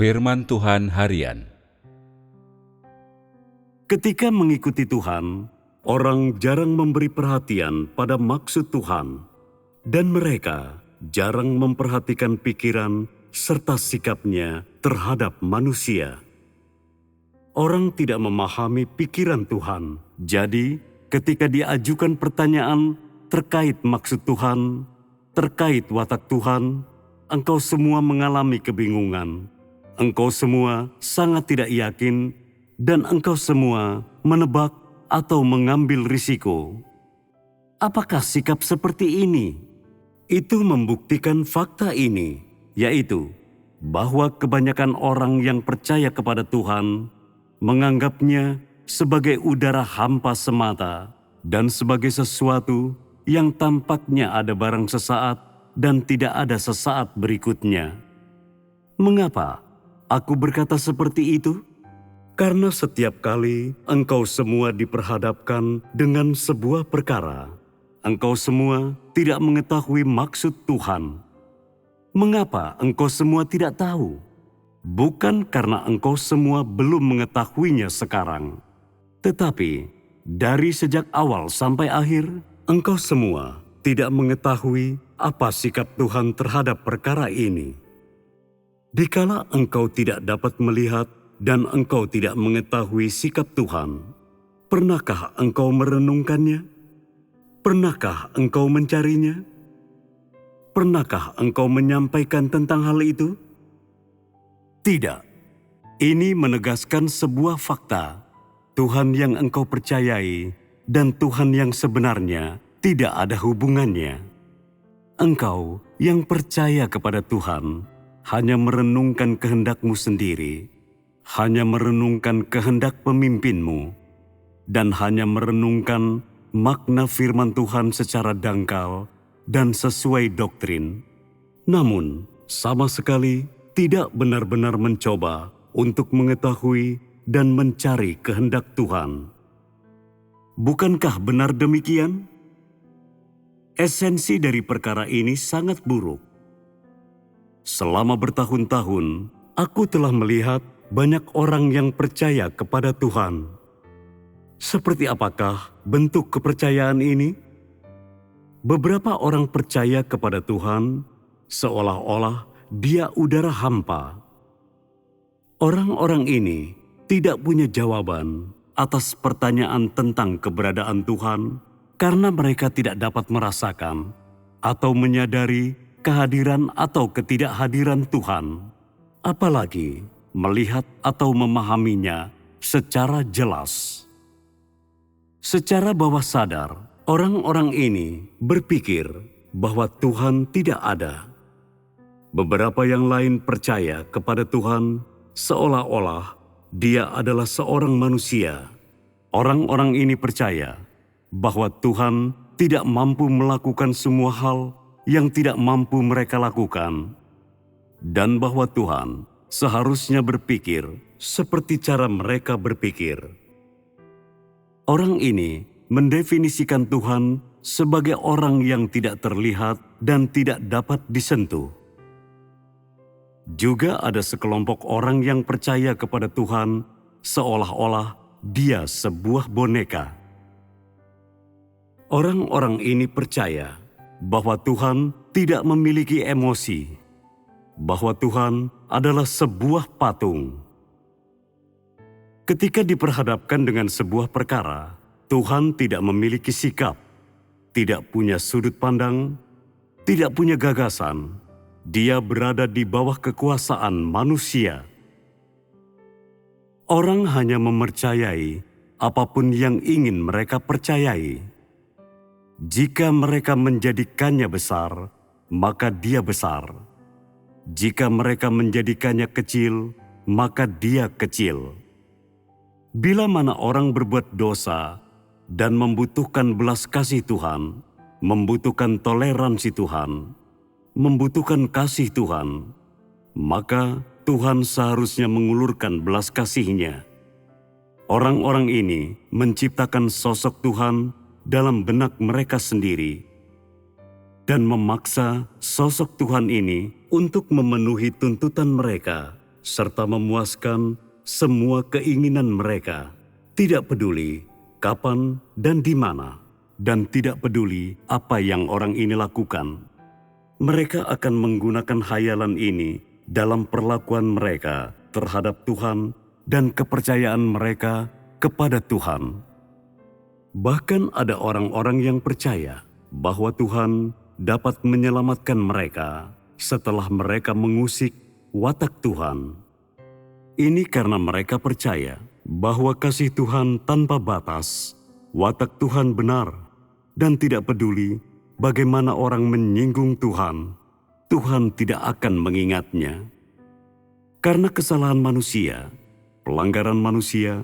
Firman Tuhan Harian. Ketika mengikuti Tuhan, orang jarang memberi perhatian pada maksud Tuhan, dan mereka jarang memperhatikan pikiran serta sikapnya terhadap manusia. Orang tidak memahami pikiran Tuhan, jadi ketika diajukan pertanyaan terkait maksud Tuhan, terkait watak Tuhan, engkau semua mengalami kebingungan. Engkau semua sangat tidak yakin, dan engkau semua menebak atau mengambil risiko. Apakah sikap seperti ini? Itu membuktikan fakta ini, yaitu bahwa kebanyakan orang yang percaya kepada Tuhan menganggapnya sebagai udara hampa semata dan sebagai sesuatu yang tampaknya ada barang sesaat dan tidak ada sesaat berikutnya. Mengapa aku berkata seperti itu? Karena setiap kali engkau semua diperhadapkan dengan sebuah perkara, engkau semua tidak mengetahui maksud Tuhan. Mengapa engkau semua tidak tahu? Bukan karena engkau semua belum mengetahuinya sekarang, tetapi dari sejak awal sampai akhir, engkau semua tidak mengetahui apa sikap Tuhan terhadap perkara ini. Dikala engkau tidak dapat melihat dan engkau tidak mengetahui sikap Tuhan, pernahkah engkau merenungkannya? Pernahkah engkau mencarinya? Pernahkah engkau menyampaikan tentang hal itu? Tidak. Ini menegaskan sebuah fakta. Tuhan yang engkau percayai dan Tuhan yang sebenarnya tidak ada hubungannya. Engkau yang percaya kepada Tuhan hanya merenungkan kehendakmu sendiri, hanya merenungkan kehendak pemimpinmu, dan hanya merenungkan makna firman Tuhan secara dangkal dan sesuai doktrin. Namun, sama sekali tidak benar-benar mencoba untuk mengetahui dan mencari kehendak Tuhan. Bukankah benar demikian? Esensi dari perkara ini sangat buruk. Selama bertahun-tahun, aku telah melihat banyak orang yang percaya kepada Tuhan. Seperti apakah bentuk kepercayaan ini? Beberapa orang percaya kepada Tuhan seolah-olah Dia udara hampa. Orang-orang ini tidak punya jawaban atas pertanyaan tentang keberadaan Tuhan karena mereka tidak dapat merasakan atau menyadari kehadiran atau ketidakhadiran Tuhan, apalagi melihat atau memahaminya secara jelas. Secara bawah sadar, orang-orang ini berpikir bahwa Tuhan tidak ada. Beberapa yang lain percaya kepada Tuhan seolah-olah Dia adalah seorang manusia. Orang-orang ini percaya bahwa Tuhan tidak mampu melakukan semua hal yang tidak mampu mereka lakukan, dan bahwa Tuhan seharusnya berpikir seperti cara mereka berpikir. Orang ini mendefinisikan Tuhan sebagai orang yang tidak terlihat dan tidak dapat disentuh. Juga ada sekelompok orang yang percaya kepada Tuhan seolah-olah Dia sebuah boneka. Orang-orang ini percaya bahwa Tuhan tidak memiliki emosi, bahwa Tuhan adalah sebuah patung. Ketika diperhadapkan dengan sebuah perkara, Tuhan tidak memiliki sikap, tidak punya sudut pandang, tidak punya gagasan. Dia berada di bawah kekuasaan manusia. Orang hanya mempercayai apapun yang ingin mereka percayai. Jika mereka menjadikannya besar, maka Dia besar. Jika mereka menjadikannya kecil, maka Dia kecil. Bila mana orang berbuat dosa dan membutuhkan belas kasih Tuhan, membutuhkan toleransi Tuhan, membutuhkan kasih Tuhan, maka Tuhan seharusnya mengulurkan belas kasih-Nya. Orang-orang ini menciptakan sosok Tuhan dalam benak mereka sendiri dan memaksa sosok Tuhan ini untuk memenuhi tuntutan mereka serta memuaskan semua keinginan mereka, tidak peduli kapan dan di mana, dan tidak peduli apa yang orang ini lakukan. Mereka akan menggunakan hayalan ini dalam perlakuan mereka terhadap Tuhan dan kepercayaan mereka kepada Tuhan. Bahkan ada orang-orang yang percaya bahwa Tuhan dapat menyelamatkan mereka setelah mereka mengusik watak Tuhan. Ini karena mereka percaya bahwa kasih Tuhan tanpa batas, watak Tuhan benar, dan tidak peduli bagaimana orang menyinggung Tuhan, Tuhan tidak akan mengingatnya. Karena kesalahan manusia, pelanggaran manusia,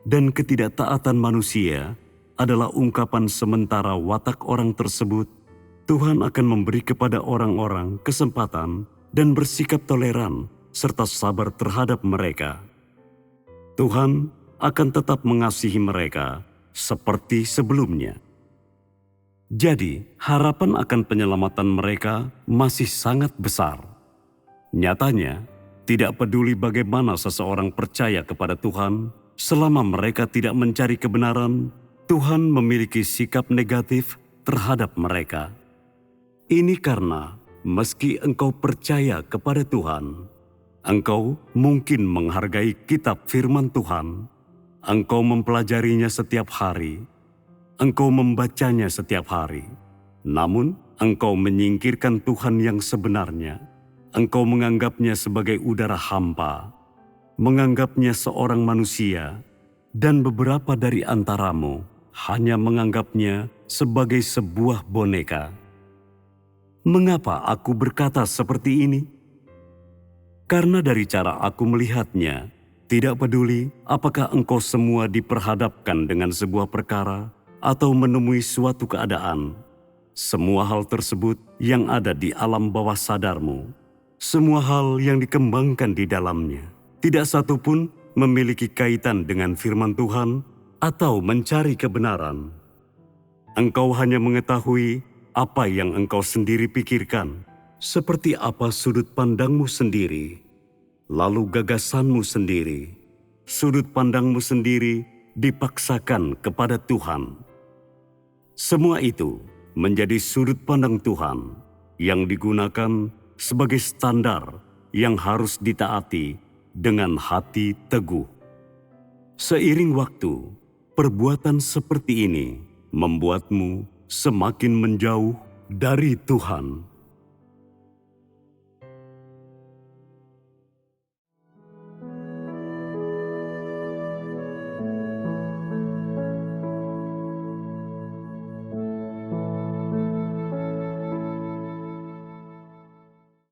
dan ketidaktaatan manusia adalah ungkapan sementara watak orang tersebut, Tuhan akan memberi kepada orang-orang kesempatan dan bersikap toleran serta sabar terhadap mereka. Tuhan akan tetap mengasihi mereka seperti sebelumnya. Jadi, harapan akan penyelamatan mereka masih sangat besar. Nyatanya, tidak peduli bagaimana seseorang percaya kepada Tuhan, selama mereka tidak mencari kebenaran, Tuhan memiliki sikap negatif terhadap mereka. Ini karena meski engkau percaya kepada Tuhan, engkau mungkin menghargai kitab firman Tuhan, engkau mempelajarinya setiap hari, engkau membacanya setiap hari, namun engkau menyingkirkan Tuhan yang sebenarnya. Engkau menganggapnya sebagai udara hampa, menganggapnya seorang manusia, dan beberapa dari antaramu hanya menganggapnya sebagai sebuah boneka. Mengapa aku berkata seperti ini? Karena dari cara aku melihatnya, tidak peduli apakah engkau semua diperhadapkan dengan sebuah perkara atau menemui suatu keadaan, semua hal tersebut yang ada di alam bawah sadarmu, semua hal yang dikembangkan di dalamnya, tidak satu pun memiliki kaitan dengan firman Tuhan atau mencari kebenaran. Engkau hanya mengetahui apa yang engkau sendiri pikirkan, seperti apa sudut pandangmu sendiri, lalu gagasanmu sendiri. Sudut pandangmu sendiri dipaksakan kepada Tuhan. Semua itu menjadi sudut pandang Tuhan yang digunakan sebagai standar yang harus ditaati dengan hati teguh. Seiring waktu, perbuatan seperti ini membuatmu semakin menjauh dari Tuhan.